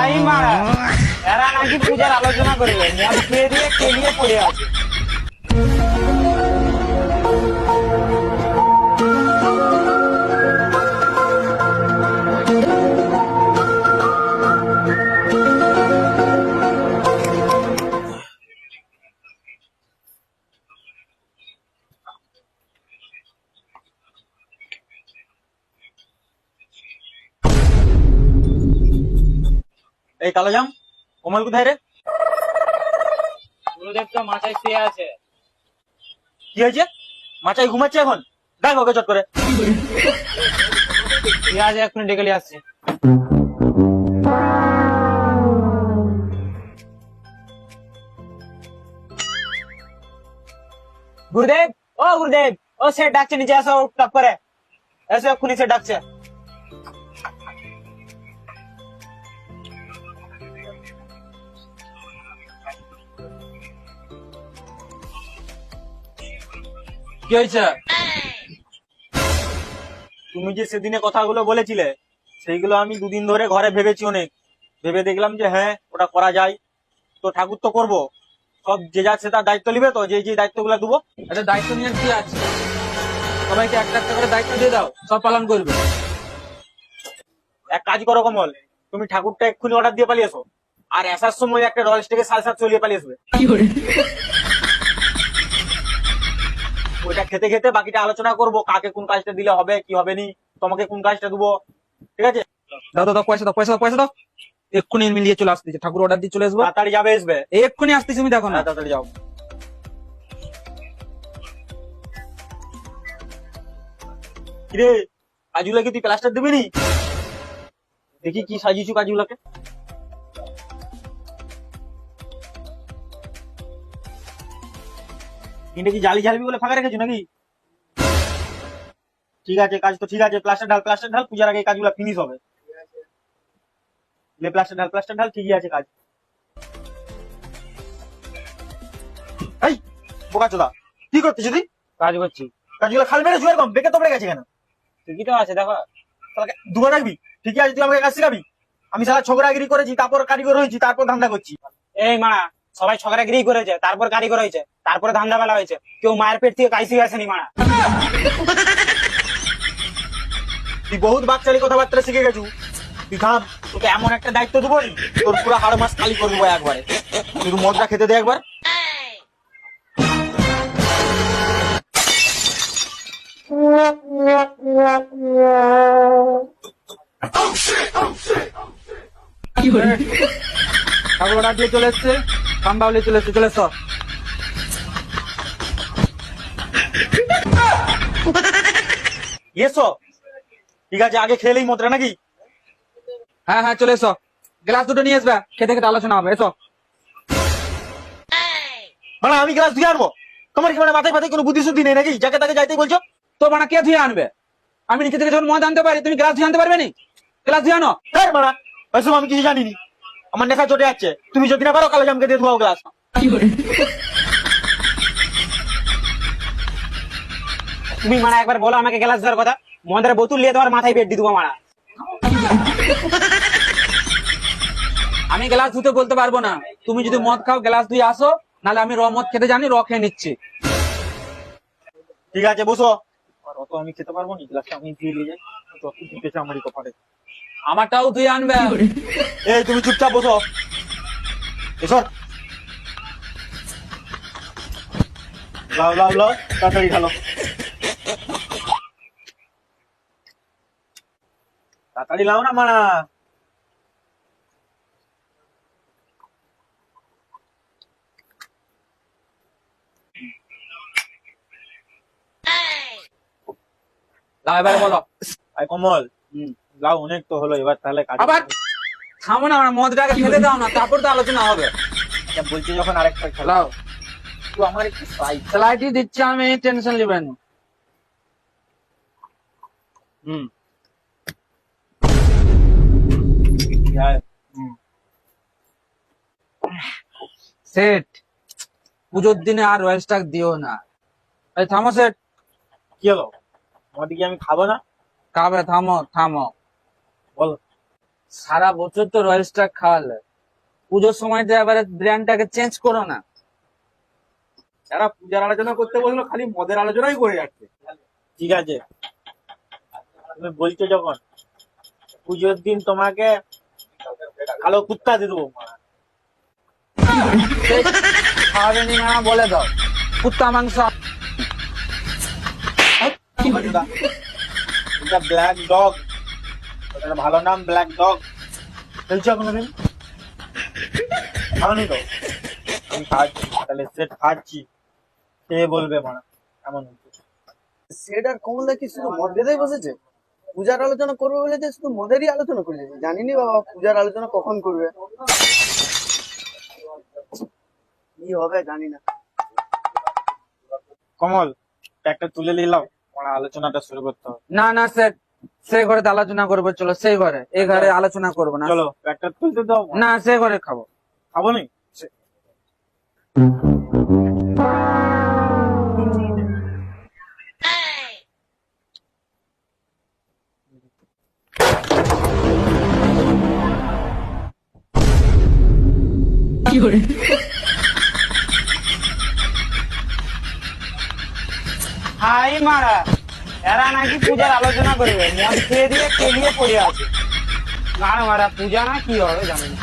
তাই মারা এরা নাকি পূজার আলোচনা করবে, মদ খেয়ে দিয়ে কেলিয়ে পড়ে আছে। এই কালোজাম, কমল কোথায় রে? গুরুদেব তো মাথায় শুয়ে আছে। কি হয়েছে? মাচায় ঘুমাচ্ছে এখন? দেখ ওকে চট করে। ঠিক আছে, এক্ষুনি ডেকে নিয়ে আসছে। গুরুদেব, ও গুরুদেব, ও সে ডাকছে, নিচে আসো টপ করে। এসো এক্ষুনি, সে ডাকছে। কি হয়েছে? তুমি যে সেদিনে কথাগুলো বলেছিলে সেইগুলো আমি দুদিন ধরে ঘরে ভেবেছি, অনেক ভেবে দেখলাম যে হ্যাঁ ওটা করা যায়। তো ঠাকুর তো করবো, সব যে যা সে তার দায়িত্ব নিবে, তো যে যে দায়িত্বগুলো দেবো। আচ্ছা, দায়িত্ব নিয়ে কি আছে? সবাইকে একটা একটা করে দায়িত্ব দিয়ে দাও, সব পালন করবে। এক কাজ করো কমল, তুমি ঠাকুরটা এক্ষুনি অর্ডার দিয়ে পালিয়ে এসো, আর আসার সময় একটা রয়্যাল স্টেকে সাথে সাথে চলিয়ে পালিয়ে আসবে। ওইটা খেতে খেতে বাকিটা আলোচনা করবো, কাকে কোন কাজটা দিলে হবে কি হবে নি, তোমাকে কোন কাজটা দেবো। ঠিক আছে, দাও দাও দাও, পয়সা দাও, পয়সা দাও, পয়সা দাও। এক্ষুনি মিলিয়ে চলে আসতেছে, ঠাকুর অর্ডার দিয়ে চলে আসবো। তাড়াতাড়ি যাবে, আসবে। এক্ষুনি আসতেছি, তুমি দেখো না। হ্যাঁ, তাড়াতাড়ি যাও। কিরে, কাজগুলাকে তুই প্লাস্টার দিবি নি? দেখি কি সাজিয়েছু কাজগুলাকে। এটা কি জালি ঝালবি বলে ফাঁকা রেখেছো নাকি? ঠিক আছে, কাজ তো ঠিক আছে। প্লাস্টার ঢাল, প্লাস্টার ঢাল, পূজার আগে এই কাজগুলো ফিনিশ হবে। প্লাস্টার ঢাল, প্লাস্টার ঢাল, ঠিকই আছে কাজ। এই বোকাচোদা, কি করতেছিস তুই? কাজ করছি। কাজগুলো খাল মেরে শুয়ে কম বেকে তোপড়ে গেছে কেন? ঠিকই তো আছে, দেখো। দুবার রাখবি? ঠিকই আছে, তুই আমাকে কাজ শিখাবি? আমি সারা ছোকরাগিরি করেছি, তারপর কারিগর হয়েছি, তারপর ধান্দা করছি। এই মারা, সবাই ছগড়াগিরি করেছে, তারপর কারিগর হয়েছে, তারপরে ধান্দা বেলা হয়েছে। কেউ মায়ের পেট থেকে কাইসি আসেনি মারা। তুই বহুত বাচ্চালি কথাবার্তা শিখে গেছু। তুই থাম, তোকে এমন একটা দায়িত্ব দেবো নি, তোর পুরো হাড় মাস খালি করে দেবো একবারে। শুধু মদটা খেতে দে একবার। ঠাকুর অর্ডার দিয়ে চলে এসছে, খাম্বাউলি চলে এসছে, চলে এসো। এসো, ঠিক আছে, আগে খেলেই মদটা নাকি? হ্যাঁ হ্যাঁ, চলে এসো। গ্লাস দুটো নিয়ে আসবে, খেতে খেতে আলোচনা হবে, এসো। মানে আমি গ্লাস ধুয়ে আনবো? তোমার কি মানে মাথায় ফাথায় কোনো বুদ্ধি শুদ্ধি নেই নাকি, যাকে তাকে যাইতেই বলছো? তো মানে কে ধুয়ে আনবে? আমি নিচে থেকে যখন মদ আনতে পারি, তুমি গ্লাস ধুয়ে আনতে পারবে নি? গ্লাস ধুয়ে আনো। হ্যাঁ মারা, ওইসব আমি কিছু জানিনি। আমার নেশা চটে যাচ্ছে। তুমি যদি না পারো কালো জামকে দিয়ে ধোয়াও গ্লাস। তুমি মারা একবার বলো আমাকে গ্লাস দেওয়ার কথা, মদের বোতল নিয়ে তোমার মাথায় পেট দিয়ে দেবো মারা। আমি গ্লাস ধুতে বলতে পারবো না। তুমি যদি মদ খাও গ্লাস ধুয়ে আসো, নাহলে আমি র মদ খেতে জানি, র খেয়ে নিচ্ছি। ঠিক আছে, বসো। আর অত আমি খেতে পারবো না, গ্লাসটা আমি দিয়ে নিয়ে যাই। যত ঢুকেছে আমারই কপালে। আমারটাও ধুয়ে আনবে। এই তুমি চুপচাপ বসো। এসো, লাও লাও লাও, তাড়াতাড়ি খেলো। তাড়াতাড়ি লাও না মারা। লাও, এবারে বলো। আই কমল, লাও, অনেক তো হলো, এবার তাহলে কাজ। আবার থামো না, আমার মদটাকে খেতে দাও না, তারপর তো আলোচনা হবে। বলছি যখন আরেকটা খেলো। লাও, তো আমার একটু স্লাইডই দিচ্ছি আমি, টেনশন নেবেন। হুম, সেট। পুজোর দিনে আর রয়্যাল স্টাক দিও না। এই থামো সেট। কি হলো? আমাদের কি আমি খাবো না? খাবে, থামো থামো। বলো। সারা বছর তো রয়্যাল স্টার খাওয়ালে, পুজোর সময়টা এবারে ব্র্যান্ডটাকে চেঞ্জ করো না। যারা পূজার আলোচনা করতে বললো খালি মদের আলোচনাই করে যাচ্ছে। ঠিক আছে, তুমি বলছো যখন, পুজোর দিন তোমাকে কালো কুত্তা দিয়ে দেবো। খাওয়াবে নি মানা বলে দাও, কুত্তা মাংস। এটা ব্ল্যাক ডগ, এটা ভালো নাম ব্ল্যাক ডগ। খেলছো কোনোদিন? খাওনি তো? আমি খাচ্ছি, তাহলে সেট খাচ্ছি, সে বলবে মানা এমন হচ্ছে। সেটা আর কমলা কি শুধু মদেরই বসেছে? পূজার আলোচনা করবে বলেছে, শুধু মদেরই আলোচনা করেছে। জানিনি বাবা পূজার আলোচনা কখন করবে, কি হবে জানি না। কমল, একটা তুলে নিলাম, আমার আলোচনাটা শুরু করতে হবে। না না স্যার, সেই ঘরে আলোচনা করবো, চলো সেই ঘরে, এই ঘরে আলোচনা করবো না। চলো একটা তুলতে দাও। না, সেই ঘরে খাবো। খাবো নি? হাই মারা, এরা নাকি পূজার আলোচনা করবে, মদ খেয়ে দিয়ে কেলিয়ে পড়ে আছে। না মারা, পূজা না কি হবে জানি না।